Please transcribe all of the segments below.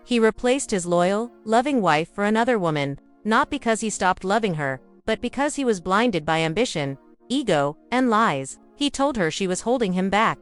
He replaced his loyal, loving wife for another woman, not because he stopped loving her, but because he was blinded by ambition, ego, and lies. He told her she was holding him back.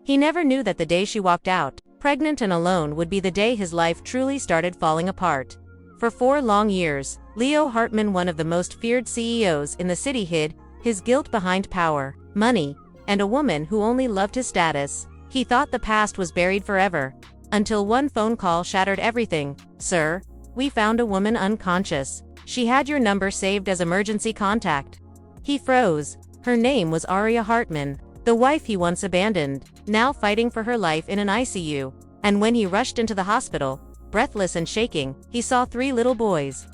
He never knew that the day she walked out, pregnant and alone, would be the day his life truly started falling apart. For 4 long years, Leo Hartman, one of the most feared CEOs in the city, hid his guilt behind power, money, and a woman who only loved his status. He thought the past was buried forever, until one phone call shattered everything. "Sir, we found a woman unconscious. She had your number saved as emergency contact." He froze. Her name was Aria Hartman, the wife he once abandoned, now fighting for her life in an ICU. And when he rushed into the hospital, breathless and shaking, he saw 3 little boys,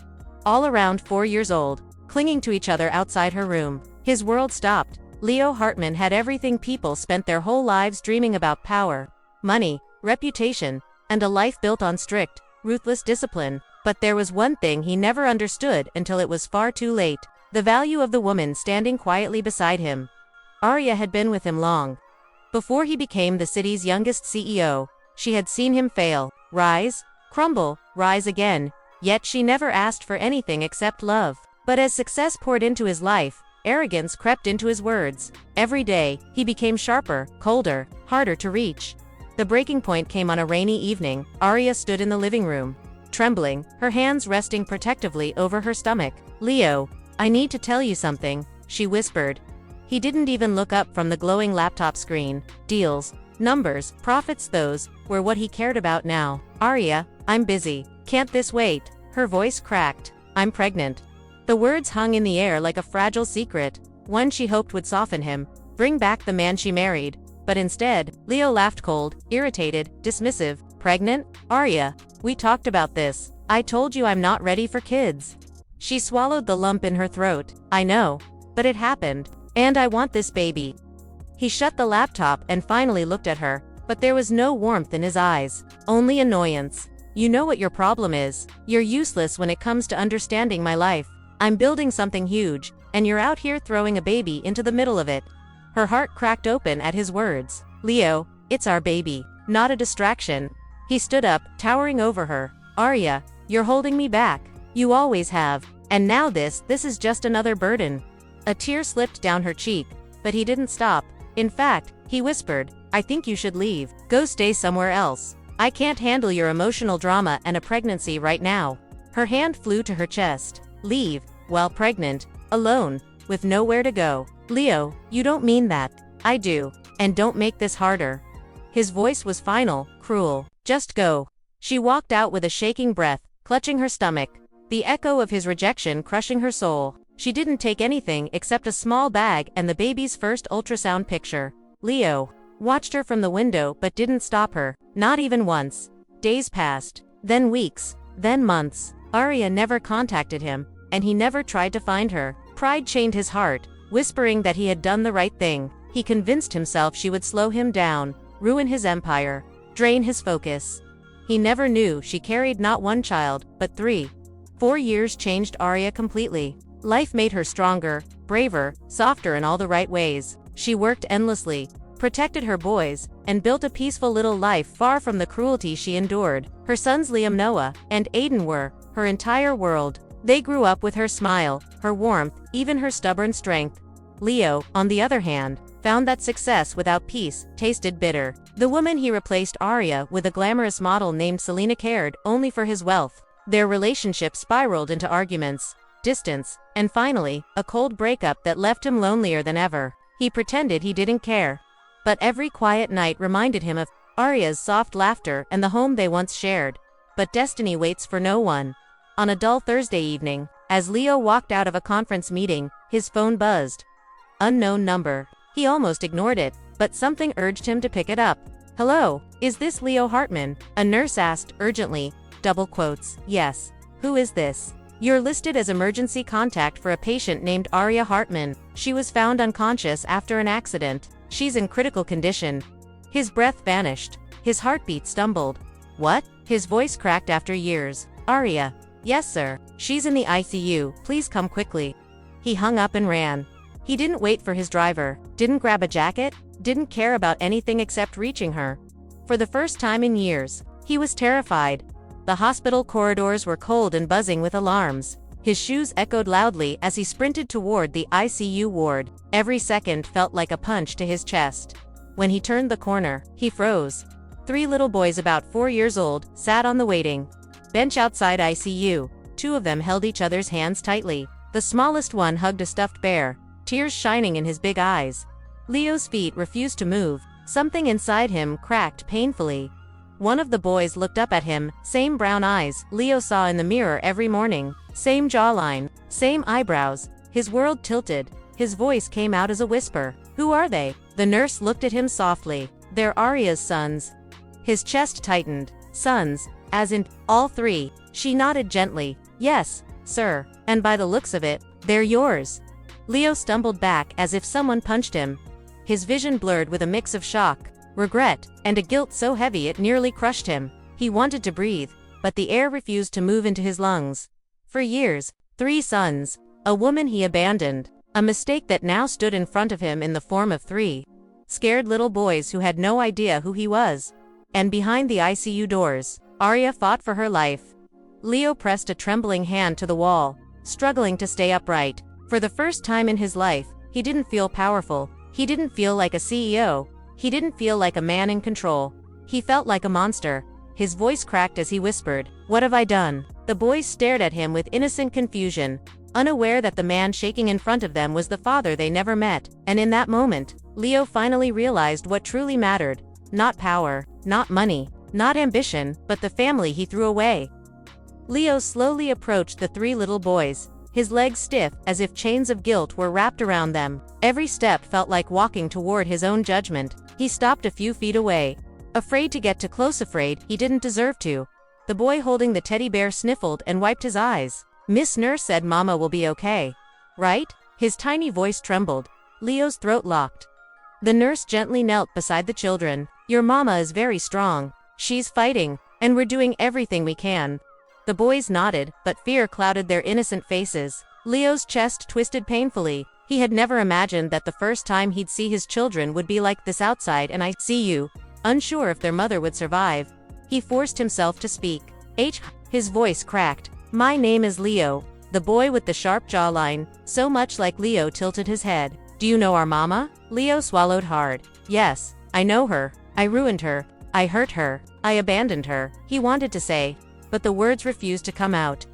all around 4 years old, clinging to each other outside her room. His world stopped. Leo Hartman had everything people spent their whole lives dreaming about: power, money, reputation, and a life built on strict, ruthless discipline. But there was one thing he never understood until it was far too late: the value of the woman standing quietly beside him. Aria had been with him long. Before he became the city's youngest CEO, she had seen him fail, rise, crumble, rise again, yet she never asked for anything except love. But as success poured into his life, arrogance crept into his words. Every day, he became sharper, colder, harder to reach. The breaking point came on a rainy evening. Aria stood in the living room, trembling, her hands resting protectively over her stomach. "Leo, I need to tell you something," she whispered. He didn't even look up from the glowing laptop screen. Deals, numbers, profits, those were what he cared about now. "Aria, I'm busy. Can't this wait?" Her voice cracked. "I'm pregnant." The words hung in the air like a fragile secret, one she hoped would soften him, bring back the man she married. But instead, Leo laughed, cold, irritated, dismissive. "Pregnant? Aria, we talked about this. I told you I'm not ready for kids." She swallowed the lump in her throat. "I know. But it happened. And I want this baby." He shut the laptop and finally looked at her, but there was no warmth in his eyes, only annoyance. "You know what your problem is. You're useless when it comes to understanding my life. I'm building something huge, and you're out here throwing a baby into the middle of it." Her heart cracked open at his words. "Leo, it's our baby, not a distraction." He stood up, towering over her. "Aria, you're holding me back. You always have. And now this is just another burden." A tear slipped down her cheek, but he didn't stop. In fact, he whispered, "I think you should leave. Go stay somewhere else. I can't handle your emotional drama and a pregnancy right now." Her hand flew to her chest. "Leave, while pregnant, alone, with nowhere to go. Leo, you don't mean that." "I do. And don't make this harder." His voice was final, cruel. "Just go." She walked out with a shaking breath, clutching her stomach, the echo of his rejection crushing her soul. She didn't take anything except a small bag and the baby's first ultrasound picture. Leo watched her from the window but didn't stop her, not even once. Days passed, then weeks, then months. Aria never contacted him, and he never tried to find her. Pride chained his heart, whispering that he had done the right thing. He convinced himself she would slow him down, ruin his empire, drain his focus. He never knew she carried not 1 child, but 3. 4 years changed Aria completely. Life made her stronger, braver, softer in all the right ways. She worked endlessly, protected her boys, and built a peaceful little life far from the cruelty she endured. Her sons Liam, Noah, and Aiden were her entire world. They grew up with her smile, her warmth, even her stubborn strength. Leo, on the other hand, found that success without peace tasted bitter. The woman he replaced Aria with, a glamorous model named Selena, cared only for his wealth. Their relationship spiraled into arguments, distance, and finally, a cold breakup that left him lonelier than ever. He pretended he didn't care. But every quiet night reminded him of Aria's soft laughter and the home they once shared. But destiny waits for no one. On a dull Thursday evening, as Leo walked out of a conference meeting, his phone buzzed. Unknown number. He almost ignored it, but something urged him to pick it up. "Hello, is this Leo Hartman?" a nurse asked, urgently. Double quotes. "Yes. Who is this?" "You're listed as emergency contact for a patient named Aria Hartman. She was found unconscious after an accident. She's in critical condition." His breath vanished. His heartbeat stumbled. "What?" His voice cracked after years. "Aria." "Yes, sir. She's in the ICU. Please come quickly." He hung up and ran. He didn't wait for his driver, didn't grab a jacket, didn't care about anything except reaching her. For the first time in years, he was terrified. The hospital corridors were cold and buzzing with alarms. His shoes echoed loudly as he sprinted toward the ICU ward. Every second felt like a punch to his chest. When he turned the corner, he froze. 3 little boys about 4 years old sat on the waiting bench outside ICU. 2 of them held each other's hands tightly. The smallest one hugged a stuffed bear, tears shining in his big eyes. Leo's feet refused to move. Something inside him cracked painfully. One of the boys looked up at him, same brown eyes Leo saw in the mirror every morning, same jawline, same eyebrows. His world tilted. His voice came out as a whisper. "Who are they?" The nurse looked at him softly. "They're Arya's sons." His chest tightened. "Sons, as in, all 3. She nodded gently. "Yes, sir, and by the looks of it, they're yours." Leo stumbled back as if someone punched him. His vision blurred with a mix of shock, regret, and a guilt so heavy it nearly crushed him. He wanted to breathe, but the air refused to move into his lungs. For years, 3 sons, a woman he abandoned, a mistake that now stood in front of him in the form of 3 scared little boys who had no idea who he was. And behind the ICU doors, Arya fought for her life. Leo pressed a trembling hand to the wall, struggling to stay upright. For the first time in his life, he didn't feel powerful. He didn't feel like a CEO. He didn't feel like a man in control. He felt like a monster. His voice cracked as he whispered, "What have I done?" The boys stared at him with innocent confusion, unaware that the man shaking in front of them was the father they never met. And in that moment, Leo finally realized what truly mattered. Not power, not money, not ambition, but the family he threw away. Leo slowly approached the 3 little boys, his legs stiff as if chains of guilt were wrapped around them. Every step felt like walking toward his own judgment. He stopped a few feet away, afraid to get too close, afraid he didn't deserve to. The boy holding the teddy bear sniffled and wiped his eyes. "Miss Nurse said Mama will be okay, right?" His tiny voice trembled. Leo's throat locked. The nurse gently knelt beside the children. "Your mama is very strong. She's fighting, and we're doing everything we can." The boys nodded, but fear clouded their innocent faces. Leo's chest twisted painfully. He had never imagined that the first time he'd see his children would be like this outside an ICU, unsure if their mother would survive. He forced himself to speak. His voice cracked. "My name is Leo." The boy with the sharp jawline, so much like Leo, tilted his head. "Do you know our mama?" Leo swallowed hard. "Yes, I know her. I ruined her. I hurt her. I abandoned her." He wanted to say, but the words refused to come out.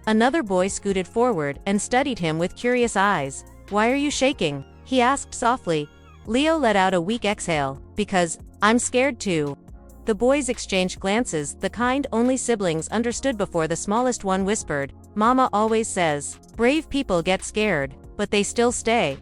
Another boy scooted forward and studied him with curious eyes. "Why are you shaking?" he asked softly. Leo let out a weak exhale. "Because I'm scared too." The boys exchanged glances, the kind only siblings understood before the smallest one whispered, "Mama always says, brave people get scared, but they still stay."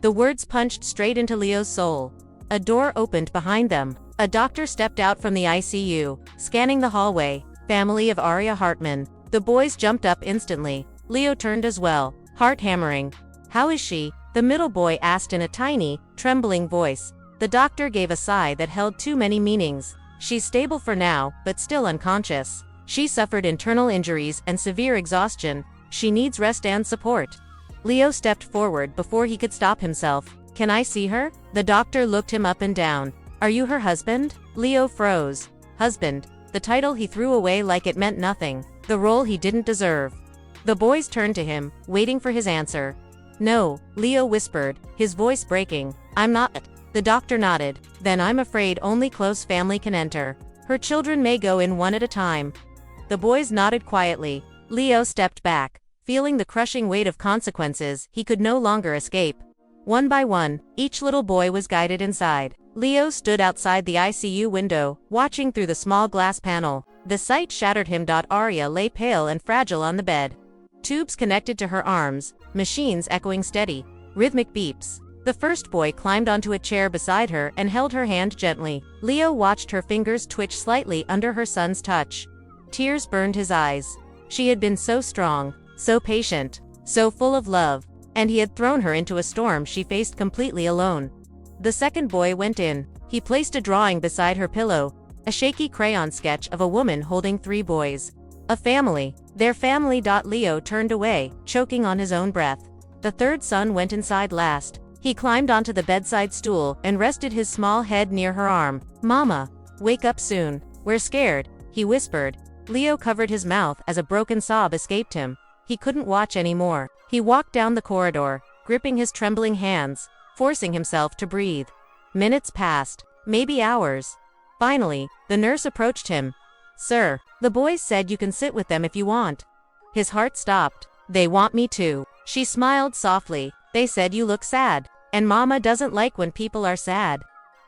The words punched straight into Leo's soul. A door opened behind them. A doctor stepped out from the ICU, scanning the hallway. "Family of Arya Hartman." The boys jumped up instantly. Leo turned as well, heart hammering. "How is she?" the middle boy asked in a tiny, trembling voice. The doctor gave a sigh that held too many meanings. "She's stable for now, but still unconscious. She suffered internal injuries and severe exhaustion. She needs rest and support." Leo stepped forward before he could stop himself. "Can I see her?" The doctor looked him up and down. "Are you her husband?" Leo froze. Husband, the title he threw away like it meant nothing, the role he didn't deserve. The boys turned to him, waiting for his answer. "No," Leo whispered, his voice breaking. "I'm not." The doctor nodded. "Then I'm afraid only close family can enter. Her children may go in one at a time." The boys nodded quietly. Leo stepped back, feeling the crushing weight of consequences he could no longer escape. One by one, each little boy was guided inside. Leo stood outside the ICU window, watching through the small glass panel. The sight shattered him. Arya lay pale and fragile on the bed. Tubes connected to her arms, machines echoing steady, rhythmic beeps. The first boy climbed onto a chair beside her and held her hand gently. Leo watched her fingers twitch slightly under her son's touch. Tears burned his eyes. She had been so strong, so patient, so full of love, and he had thrown her into a storm she faced completely alone. The second boy went in. He placed a drawing beside her pillow, a shaky crayon sketch of a woman holding 3 boys. A family. Their family. Leo turned away, choking on his own breath. The third son went inside last. He climbed onto the bedside stool and rested his small head near her arm. "Mama, wake up soon. We're scared," he whispered. Leo covered his mouth as a broken sob escaped him. He couldn't watch anymore. He walked down the corridor, gripping his trembling hands, forcing himself to breathe. Minutes passed, maybe hours. Finally, the nurse approached him. "Sir, the boys said you can sit with them if you want." His heart stopped. "They want me to." She smiled softly. "They said you look sad, and Mama doesn't like when people are sad."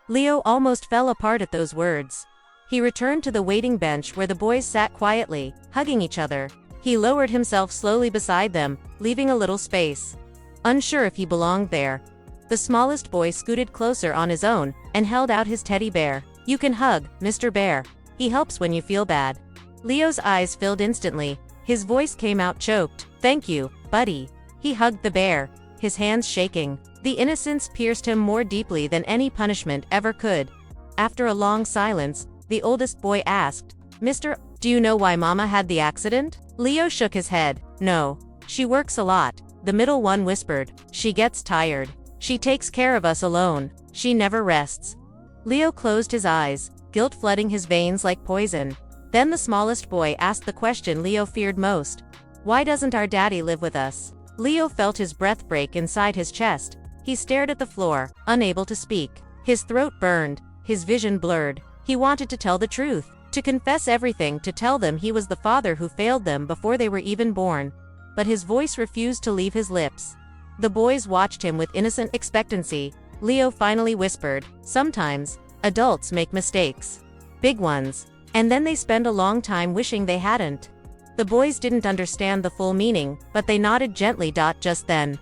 Leo almost fell apart at those words. He returned to the waiting bench where the boys sat quietly, hugging each other. He lowered himself slowly beside them, leaving a little space. Unsure if he belonged there, the smallest boy scooted closer on his own and held out his teddy bear. "You can hug, Mr. Bear. He helps when you feel bad." Leo's eyes filled instantly. His voice came out choked. "Thank you, buddy." He hugged the bear, his hands shaking. The innocence pierced him more deeply than any punishment ever could. After a long silence, the oldest boy asked, "Mr. Do you know why Mama had the accident?" Leo shook his head. "No. She works a lot." The middle one whispered, "She gets tired. She takes care of us alone. She never rests." Leo closed his eyes, guilt flooding his veins like poison. Then the smallest boy asked the question Leo feared most. "Why doesn't our daddy live with us?" Leo felt his breath break inside his chest. He stared at the floor, unable to speak. His throat burned, his vision blurred. He wanted to tell the truth, to confess everything, to tell them he was the father who failed them before they were even born. But his voice refused to leave his lips. The boys watched him with innocent expectancy. Leo finally whispered, "Sometimes, adults make mistakes. Big ones. And then they spend a long time wishing they hadn't." The boys didn't understand the full meaning, but they nodded gently. Just then,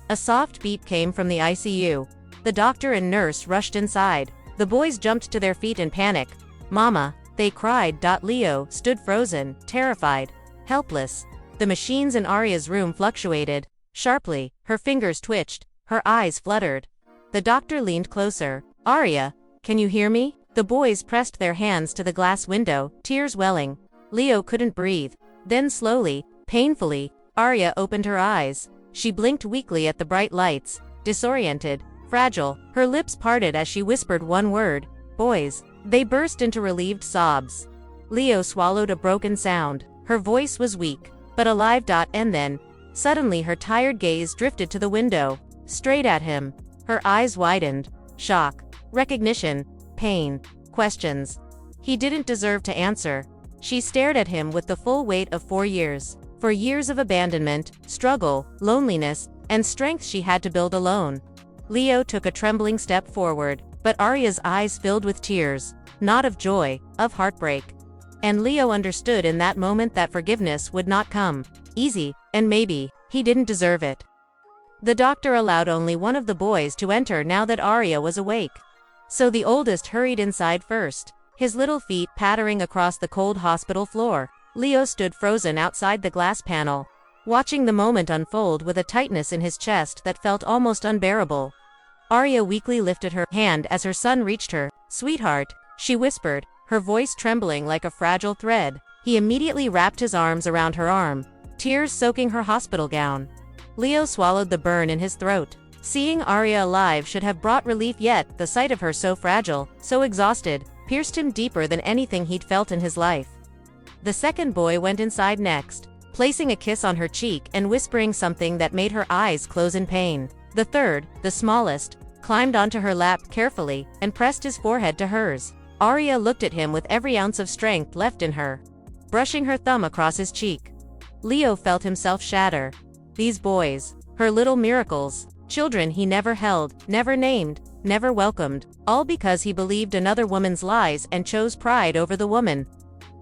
a soft beep came from the ICU. The doctor and nurse rushed inside. The boys jumped to their feet in panic. "Mama," they cried. Leo stood frozen, terrified, helpless. The machines in Arya's room fluctuated sharply. Her fingers twitched, her eyes fluttered. The doctor leaned closer. "Arya, can you hear me?" The boys pressed their hands to the glass window, tears welling. Leo couldn't breathe. Then slowly, painfully, Arya opened her eyes. She blinked weakly at the bright lights, disoriented, fragile. Her lips parted as she whispered one word, "Boys." They burst into relieved sobs. Leo swallowed a broken sound. Her voice was weak, but alive. And then, suddenly her tired gaze drifted to the window, straight at him. Her eyes widened. Shock, recognition, pain, questions. He didn't deserve to answer. She stared at him with the full weight of 4 years. 4 years of abandonment, struggle, loneliness, and strength she had to build alone. Leo took a trembling step forward, but Arya's eyes filled with tears, not of joy, of heartbreak. And Leo understood in that moment that forgiveness would not come easy, and maybe he didn't deserve it. The doctor allowed only one of the boys to enter now that Arya was awake. So the oldest hurried inside first, his little feet pattering across the cold hospital floor. Leo stood frozen outside the glass panel, watching the moment unfold with a tightness in his chest that felt almost unbearable. Arya weakly lifted her hand as her son reached her. "Sweetheart," she whispered, her voice trembling like a fragile thread. He immediately wrapped his arms around her arm, tears soaking her hospital gown. Leo swallowed the burn in his throat. Seeing Arya alive should have brought relief, yet the sight of her so fragile, so exhausted, pierced him deeper than anything he'd felt in his life. The second boy went inside next, placing a kiss on her cheek and whispering something that made her eyes close in pain. The third, the smallest, climbed onto her lap carefully and pressed his forehead to hers. Arya looked at him with every ounce of strength left in her, brushing her thumb across his cheek. Leo felt himself shatter. These boys, her little miracles, children he never held, never named, never welcomed, all because he believed another woman's lies and chose pride over the woman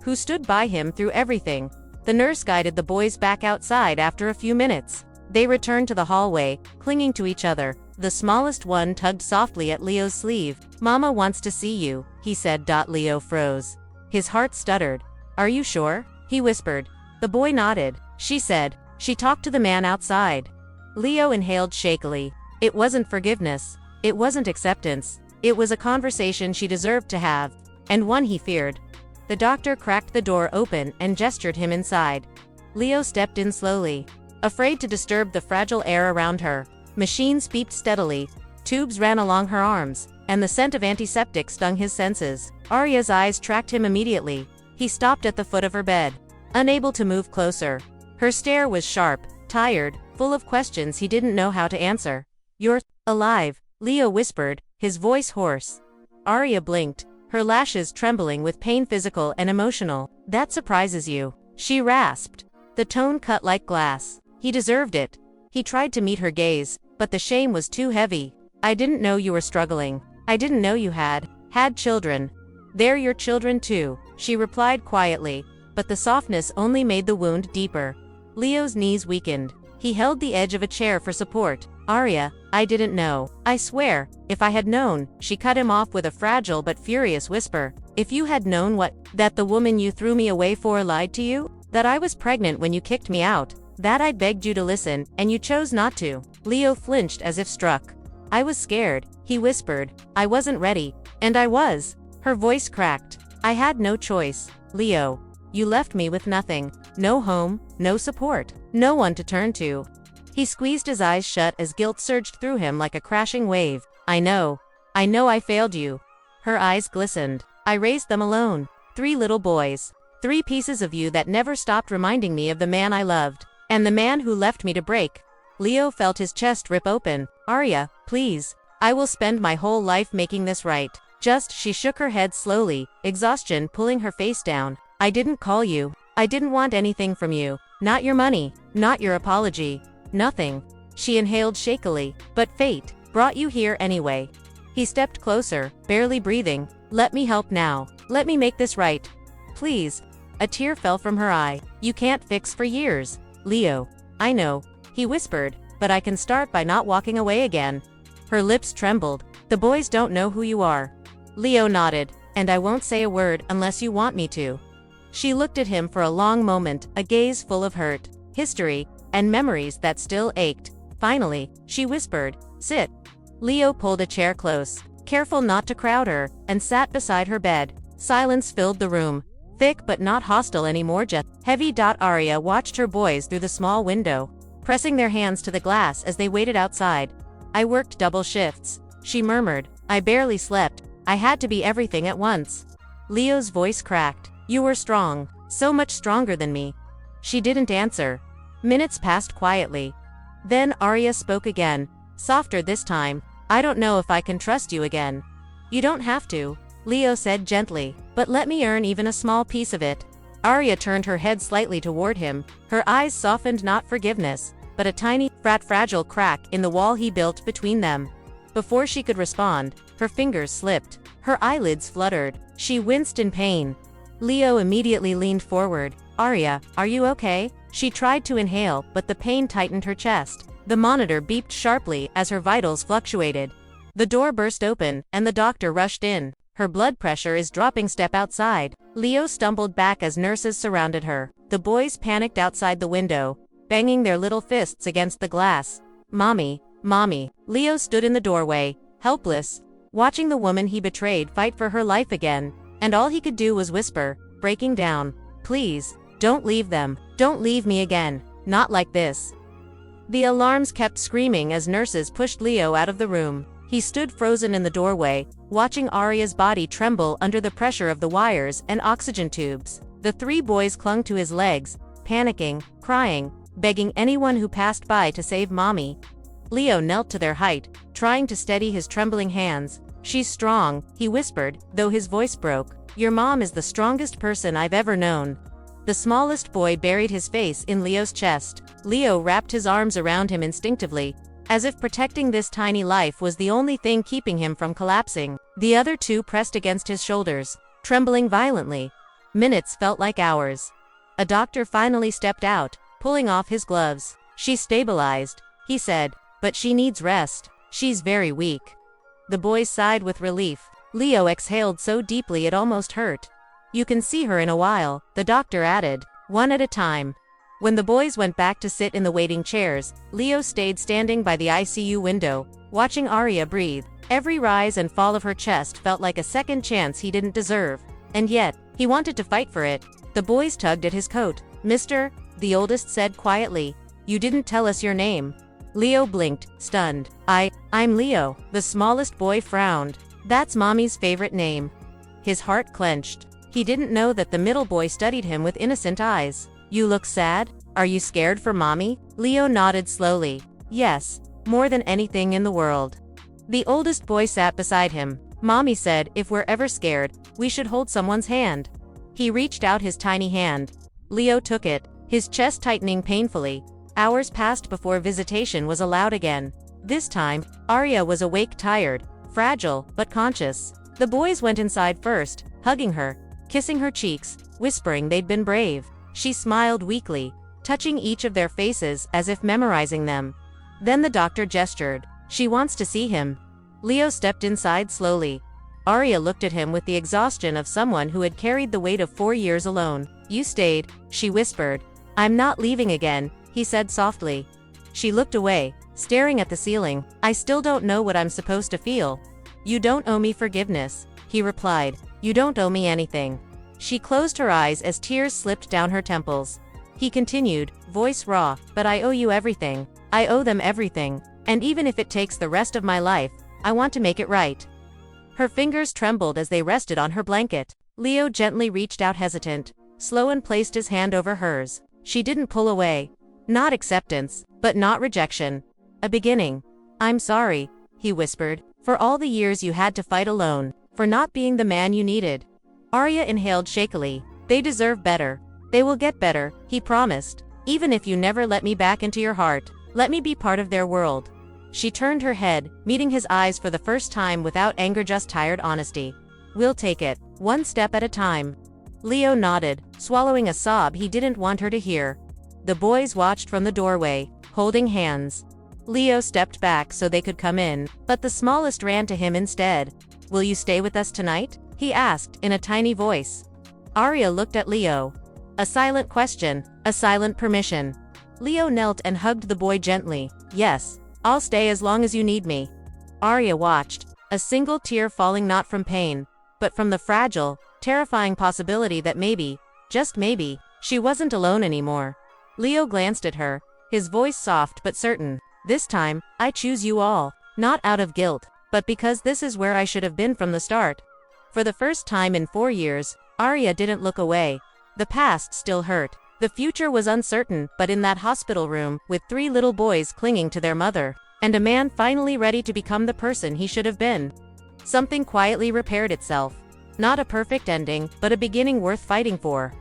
who stood by him through everything. The nurse guided the boys back outside after a few minutes. They returned to the hallway, clinging to each other. The smallest one tugged softly at Leo's sleeve. "Mama wants to see you," he said. Leo froze. His heart stuttered. "Are you sure?" he whispered. The boy nodded. "She said she talked to the man outside." Leo inhaled shakily. It wasn't forgiveness. It wasn't acceptance. It was a conversation she deserved to have, and one he feared. The doctor cracked the door open and gestured him inside. Leo stepped in slowly, afraid to disturb the fragile air around her. Machines beeped steadily, tubes ran along her arms, and the scent of antiseptic stung his senses. Arya's eyes tracked him immediately. He stopped at the foot of her bed, unable to move closer. Her stare was sharp, tired, full of questions he didn't know how to answer. "You're alive," Leo whispered, his voice hoarse. Arya blinked, her lashes trembling with pain, physical and emotional. "That surprises you," she rasped. The tone cut like glass. He deserved it. He tried to meet her gaze, but the shame was too heavy. "I didn't know you were struggling. I didn't know you had children." "They're your children too," she replied quietly, but the softness only made the wound deeper. Leo's knees weakened. He held the edge of a chair for support. "Arya, I didn't know. I swear, if I had known," she cut him off with a fragile but furious whisper. "If you had known what? That the woman you threw me away for lied to you? That I was pregnant when you kicked me out? That I begged you to listen, and you chose not to?" Leo flinched as if struck. "I was scared," he whispered. "I wasn't ready. And I was." Her voice cracked. "I had no choice, Leo. You left me with nothing. No home, no support, no one to turn to." He squeezed his eyes shut as guilt surged through him like a crashing wave. I know I failed you." Her eyes glistened. "I raised them alone. 3 little boys. 3 pieces of you that never stopped reminding me of the man I loved. And the man who left me to break." Leo felt his chest rip open. "Arya, please. I will spend my whole life making this right. Just," she shook her head slowly, exhaustion pulling her face down. "I didn't call you. I didn't want anything from you. Not your money. Not your apology. Nothing." She inhaled shakily. "But fate brought you here anyway." He stepped closer, barely breathing. "Let me help now. Let me make this right. Please." A tear fell from her eye. "You can't fix for years, Leo. I know," he whispered, "but I can start by not walking away again." Her lips trembled. "The boys don't know who you are." Leo nodded. "And I won't say a word unless you want me to." She looked at him for a long moment, a gaze full of hurt, history, and memories that still ached. Finally, she whispered, "Sit." Leo pulled a chair close, careful not to crowd her, and sat beside her bed. Silence filled the room, thick but not hostile anymore. Just heavy. Arya watched her boys through the small window, pressing their hands to the glass as they waited outside. "I worked double shifts," she murmured. "I barely slept. I had to be everything at once." Leo's voice cracked. "You were strong, so much stronger than me." She didn't answer. Minutes passed quietly. Then Arya spoke again, softer this time. "I don't know if I can trust you again." "You don't have to," Leo said gently, "but let me earn even a small piece of it." Arya turned her head slightly toward him, her eyes softened. Not forgiveness, but a tiny, fragile crack in the wall he built between them. Before she could respond, her fingers slipped. Her eyelids fluttered. She winced in pain. Leo immediately leaned forward. "Arya, are you okay?" She tried to inhale, but the pain tightened her chest. The monitor beeped sharply as her vitals fluctuated. The door burst open, and the doctor rushed in. "Her blood pressure is dropping. Step outside." Leo stumbled back as nurses surrounded her. The boys panicked outside the window, banging their little fists against the glass. "Mommy, Mommy." Leo stood in the doorway, helpless, watching the woman he betrayed fight for her life again, and all he could do was whisper, breaking down, "Please, don't leave them. Don't leave me again. Not like this." The alarms kept screaming as nurses pushed Leo out of the room. He stood frozen in the doorway, watching Arya's body tremble under the pressure of the wires and oxygen tubes. The 3 boys clung to his legs, panicking, crying, begging anyone who passed by to save Mommy. Leo knelt to their height, trying to steady his trembling hands. "She's strong," he whispered, though his voice broke. "Your mom is the strongest person I've ever known." The smallest boy buried his face in Leo's chest. Leo wrapped his arms around him instinctively, as if protecting this tiny life was the only thing keeping him from collapsing. The other 2 pressed against his shoulders, trembling violently. Minutes felt like hours. A doctor finally stepped out, pulling off his gloves. "She's stabilized," he said, "but she needs rest. She's very weak." The boys sighed with relief. Leo exhaled so deeply it almost hurt. "You can see her in a while," the doctor added, "one at a time." When the boys went back to sit in the waiting chairs, Leo stayed standing by the ICU window, watching Arya breathe. Every rise and fall of her chest felt like a second chance he didn't deserve. And yet, he wanted to fight for it. The boys tugged at his coat. "Mister," the oldest said quietly, "you didn't tell us your name." Leo blinked, stunned. I'm Leo." The smallest boy frowned. "That's Mommy's favorite name." His heart clenched. He didn't know that the middle boy studied him with innocent eyes. "You look sad? Are you scared for mommy?" Leo nodded slowly. "Yes, more than anything in the world." The oldest boy sat beside him. "Mommy said if we're ever scared, we should hold someone's hand." He reached out his tiny hand. Leo took it, his chest tightening painfully. Hours passed before visitation was allowed again. This time, Arya was awake, tired, fragile, but conscious. The boys went inside first, hugging her, kissing her cheeks, whispering they'd been brave. She smiled weakly, touching each of their faces as if memorizing them. Then the doctor gestured. "She wants to see him." Leo stepped inside slowly. Arya looked at him with the exhaustion of someone who had carried the weight of 4 years alone. "You stayed," she whispered. "I'm not leaving again," he said softly. She looked away, staring at the ceiling. "I still don't know what I'm supposed to feel." "You don't owe me forgiveness," he replied. "You don't owe me anything." She closed her eyes as tears slipped down her temples. He continued, voice raw, "But I owe you everything. I owe them everything. And even if it takes the rest of my life, I want to make it right." Her fingers trembled as they rested on her blanket. Leo gently reached out, hesitant, slow, and placed his hand over hers. She didn't pull away. Not acceptance, but not rejection. A beginning. "I'm sorry," he whispered, "for all the years you had to fight alone, for not being the man you needed." Arya inhaled shakily. "They deserve better. They will get better," he promised. "Even if you never let me back into your heart, let me be part of their world." She turned her head, meeting his eyes for the first time without anger, just tired honesty. "We'll take it, one step at a time." Leo nodded, swallowing a sob he didn't want her to hear. The boys watched from the doorway, holding hands. Leo stepped back so they could come in, but the smallest ran to him instead. "Will you stay with us tonight?" he asked, in a tiny voice. Arya looked at Leo. A silent question, a silent permission. Leo knelt and hugged the boy gently. "Yes, I'll stay as long as you need me." Arya watched, a single tear falling not from pain, but from the fragile, terrifying possibility that maybe, just maybe, she wasn't alone anymore. Leo glanced at her, his voice soft but certain. "This time, I choose you all, not out of guilt, but because this is where I should have been from the start." For the first time in 4 years, Arya didn't look away. The past still hurt. The future was uncertain, but in that hospital room, with 3 little boys clinging to their mother, and a man finally ready to become the person he should have been, something quietly repaired itself. Not a perfect ending, but a beginning worth fighting for.